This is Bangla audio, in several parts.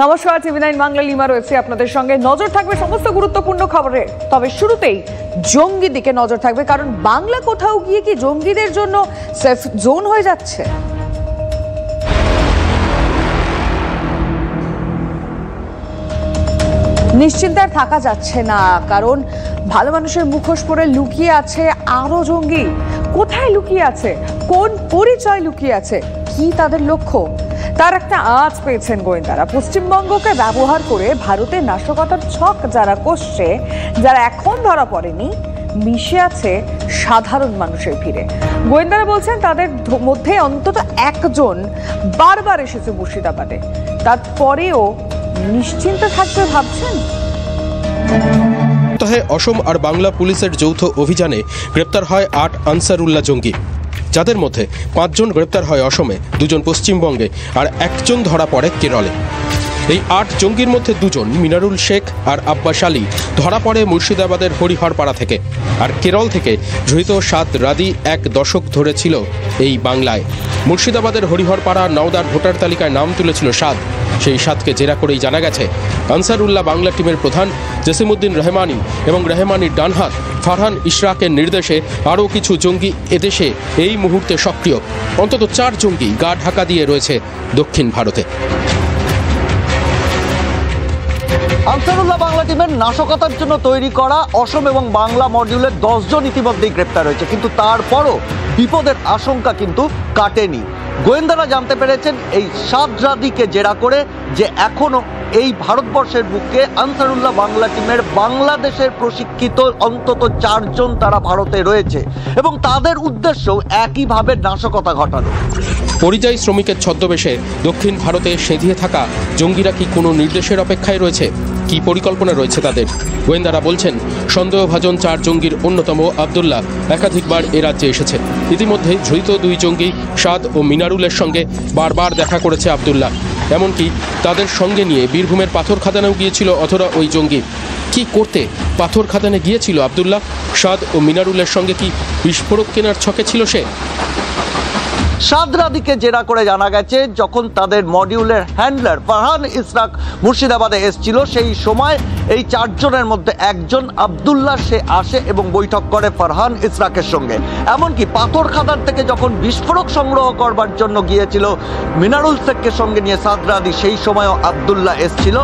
নমস্কার, টিভি9 বাংলা লিমা রয়েছে আপনাদের সঙ্গে। নজর থাকবে সমস্ত গুরুত্বপূর্ণ খবরে, তবে শুরুতেই জঙ্গি দিকে নজর থাকবে, কারণ বাংলা কোথাও গিয়ে কি জঙ্গিদের জন্য সেফ জোন হয়ে যাচ্ছে? নিশ্চিন্তে আর থাকা যাচ্ছে না, কারণ ভালো মানুষের মুখোশ পরে লুকিয়ে আছে আরো জঙ্গি। কোথায় লুকিয়ে আছে, কোন পরিচয় লুকিয়ে আছে, কি তাদের লক্ষ্য, তার একটা আঁচ পেয়েছেন গোয়েন্দারা। পশ্চিমবঙ্গকে ব্যবহার করে ভারতের নাশকতার ছক যারা কষছে, যারা এখন ধরা পড়েনি, মিশে আছে সাধারণ মানুষের ভিড়ে। গোয়েন্দারা বলছেন তাদের মধ্যে অন্তত একজন বারবার এসেছে মুর্শিদাবাদে। তারপরেও নিশ্চিন্তে থাকবে ভাবছেন? অসম আর বাংলা পুলিশের যৌথ অভিযানে গ্রেপ্তার হয় ৮ আনসারুল্লাহ জঙ্গি, যাদের মধ্যে ৫ জন গ্রেপ্তার হয় অসমে, ২ জন পশ্চিমবঙ্গে আর ১ জন ধরা পড়ে কেরলে। এই ৮ জঙ্গির মধ্যে ২ জন মিনারুল শেখ আর আব্বাস আলী ধরা পড়ে মুর্শিদাবাদের হরিহরপাড়া থেকে, আর কেরল থেকে ধৃত সাদ রাদি ১ দশক ধরে ছিল এই বাংলায়। মুর্শিদাবাদের হরিহরপাড়া নওদার ভোটার তালিকায় নাম তুলেছিল সাদ। সেই সাদকে জেরা করেই জানা গেছে আনসারুল্লাহ বাংলা টিমের প্রধান জসিমউদ্দিন রহমানি এবং রহমানির ডানহাত ফারহান ইশরাকের নির্দেশে আরও কিছু জঙ্গি এদেশে এই মুহূর্তে সক্রিয়। অন্তত ৪ জঙ্গি গা ঢাকা দিয়ে রয়েছে দক্ষিণ ভারতে। আনসারুল্লাহ বাংলা টিমের নাশকতার জন্য তৈরি করা অসম এবং বাংলা মডিউলের ১০ জন ইতিমধ্যেই গ্রেপ্তার হয়েছে, কিন্তু তারপরও বিপদের আশঙ্কা কিন্তু কাটেনি। গোয়েন্দারা জানতে পেরেছেন এই সাদ রাদিকে জেরা করে যে এখনো এই ভারতবর্ষের বুকে আনসারুল্লাহ বাংলা টিমের বাংলাদেশের প্রশিক্ষিত অন্তত ৪ জন তারা ভারতে রয়েছে এবং তাদের উদ্দেশ্য একইভাবে নাশকতা ঘটানো। পরিযায়ী শ্রমিকের ছদ্মবেশে দক্ষিণ ভারতে সেঁধিয়ে থাকা জঙ্গিরা কি কোনো নির্দেশের অপেক্ষায় রয়েছে? কি পরিকল্পনা রয়েছে তাদের? গোয়েন্দারা বলছেন সন্দেহভাজন ৪ জঙ্গির অন্যতম আব্দুল্লাহ একাধিকবার এ রাজ্যে এসেছে। ইতিমধ্যেই ধৃত ২ জঙ্গি সাদ ও মিনারুলের সঙ্গে বারবার দেখা করেছে আব্দুল্লাহ। এমনকি তাদের সঙ্গে নিয়ে বীরভূমের পাথর খাদানেও গিয়েছিল অধরা ওই জঙ্গি। কি করতে পাথর খাদানে গিয়েছিল আব্দুল্লাহ? সাদ ও মিনারুলের সঙ্গে কি বিস্ফোরক কেনার ছকে ছিল সে? সাদ রাদিকে জেরা করে জানা গেছে যখন তাদের মডিউলের হ্যান্ডলার ফারহান ইশরাক মুর্শিদাবাদে এসেছিল, সেই সময় এই ৪ জনের মধ্যে একজন আব্দুল্লাহ সে আসে এবং বৈঠক করে ফারহান ইশরাকের সঙ্গে। এমনকি পাথর খাদান থেকে যখন বিস্ফোরক সংগ্রহ করবার জন্য গিয়েছিল মিনারুল শেখকে সঙ্গে নিয়ে সাদ রাদি, সেই সময়ও আব্দুল্লাহ এসেছিল।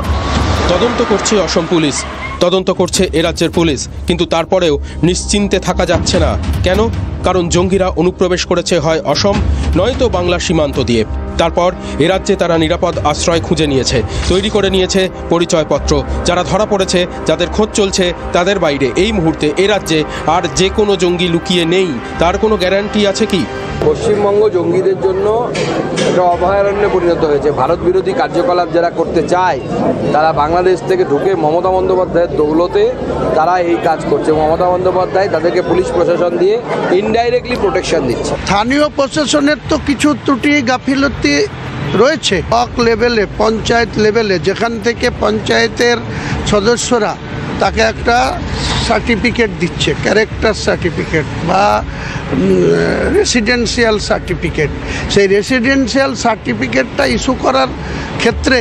তদন্ত করছে অসম পুলিশ, তদন্ত করছে এ রাজ্যের পুলিশ, কিন্তু তারপরেও নিশ্চিন্তে থাকা যাচ্ছে না। কেন? কারণ জঙ্গিরা অনুপ্রবেশ করেছে হয় অসম নয়তো বাংলা সীমান্ত দিয়ে। তারপর এ রাজ্যে তারা নিরাপদ আশ্রয় খুঁজে নিয়েছে, তৈরি করে নিয়েছে পরিচয়পত্র। যারা ধরা পড়েছে, যাদের খোঁজ চলছে, তাদের বাইরে এই মুহূর্তে এ রাজ্যে আর যে কোনো জঙ্গি লুকিয়ে নেই, তার কোনো গ্যারান্টি আছে কি? পশ্চিমবঙ্গ জঙ্গিদের জন্য একটা অভয়ারণ্যে পরিণত হয়েছে। ভারত বিরোধী কার্যকলাপ যারা করতে চায় তারা বাংলাদেশ থেকে ঢুকে মমতা বন্দ্যোপাধ্যায়ের দৌলতে তারা এই কাজ করছে। মমতা বন্দ্যোপাধ্যায় তাদেরকে পুলিশ প্রশাসন দিয়ে ইনডাইরেক্টলি প্রোটেকশন দিচ্ছে। স্থানীয় প্রশাসনের তো কিছু ত্রুটি গাফিলতি রয়েছে। ব্লক লেভেলে, পঞ্চায়েত লেভেলে, যেখান থেকে পঞ্চায়েতের সদস্যরা তাকে একটা সার্টিফিকেট দিচ্ছে, ক্যারেক্টার সার্টিফিকেট বা রেসিডেন্সিয়াল সার্টিফিকেট, সেই রেসিডেন্সিয়াল সার্টিফিকেটটা ইস্যু করার ক্ষেত্রে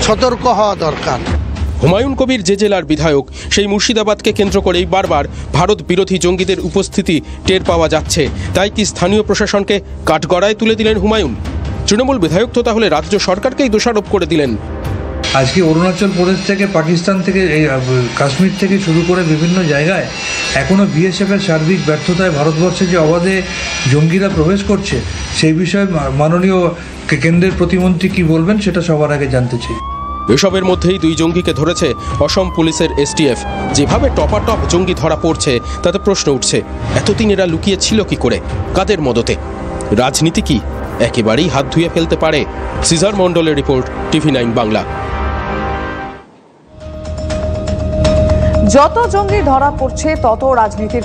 সতর্ক হওয়া দরকার। হুমায়ুন কবির যে জেলার বিধায়ক, সেই মুর্শিদাবাদকে কেন্দ্র করেই বারবার ভারত বিরোধী জঙ্গিদের উপস্থিতি টের পাওয়া যাচ্ছে। তাই কি স্থানীয় প্রশাসনকে কাঠগড়ায় তুলে দিলেন হুমায়ুন? তৃণমূল বিধায়ক তো তাহলে রাজ্য সরকারকেই দোষারোপ করে দিলেন। আজকে অরুণাচল প্রদেশ থেকে, পাকিস্তান থেকে, এই কাশ্মীর থেকে শুরু করে বিভিন্ন জায়গায় এখনও বিএসএফের সার্বিক ব্যর্থতায় ভারতবর্ষে যে অবাধে জঙ্গিরা প্রবেশ করছে, সেই বিষয়ে মাননীয় কেন্দ্রের প্রতিমন্ত্রী কি বলবেন সেটা সবার আগে জানতে চাই। এসবের মধ্যেই ২ জঙ্গিকে ধরেছে অসম পুলিশের এসটিএফ। যেভাবে টপাটপ জঙ্গি ধরা পড়ছে তাতে প্রশ্ন উঠছে, এতদিন এরা লুকিয়ে ছিল কি করে, কাদের মদতে? রাজনীতি কি একেবারেই হাত ধুয়ে ফেলতে পারে? সিজার মন্ডলের রিপোর্ট, টিভি9 বাংলা। যত জঙ্গি ধরা পড়ছে তত রাজনীতির